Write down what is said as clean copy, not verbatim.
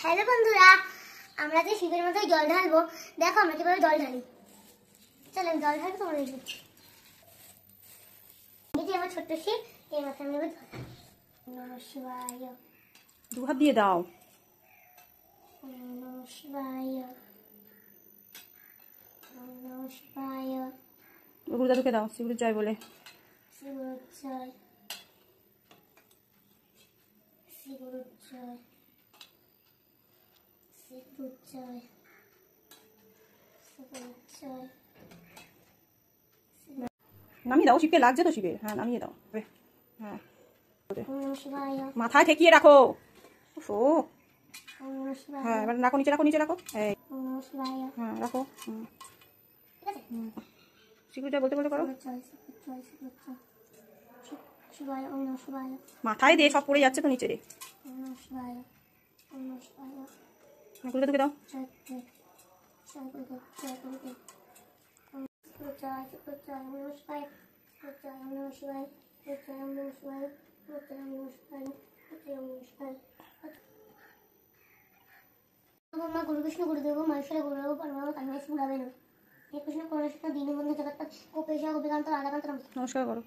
Hello বন্ধুরা, আমরা যে শিবের মধ্যে জল ঢালবো, দেখো আমরা কিভাবে জল ঢালি। চলো আমি জল ঢালবো, তোমরা দেখো। এই যে আমার ছোট্ট শিব, এর মাথায় আমি নেবো জল। নমঃ শিবায়। দু হাত দিয়ে দাও। নমঃ শিবায়। নমঃ শিবায়। গুরু দাদুকে দাও, শিবুর জয় বলে। শিবুর জয়। শিবুর জয়। শিবুর জয়। শিবুর জয়। নামিয়ে দাও, শিবকে লাগছে তো শিবের। হ্যাঁ নামিয়ে দাও। হ্যাঁ নমঃ শিবায়। মাথায় ঠেকিয়ে রাখো। ও নমঃ শিবায়। হ্যাঁ এবার রাখো, নিচে রাখো, নিচে রাখো। এই নমঃ শিবায়। হ্যাঁ রাখো। ঠিক আছে। শিবুর জয় বলতে বলতে করো। শিবায়। ওম নমঃ শিবায়। মাথায় দিয়ে সব পড়ে যাচ্ছে তো নিচে রে। ওম নমঃ শিবায়। ওম নমঃ শিবায়। গুরু দাদুকে দাও। জয় জয় জয় গুরুদেব, জয় গুরুদেব। জয় জয় ওম নমঃ শিবায়। জয় ওম নমঃ শিবায়। জয় ওম নমঃ শিবায়। জয় ওম নমঃ শিবায়। জয় ওম নমঃ শিবায়। মা গুরু কৃষ্ণ গুরুদেব মহেশ্বর গুরুদেব পরমাত্মা তান্ময় স্ফুরাবে না। হে কৃষ্ণ করুণাশীল দীনবন্ধু জগৎপতি গোপেশ গোপীকান্ত রাধাকান্ত নমস্কার। নমস্কার করো।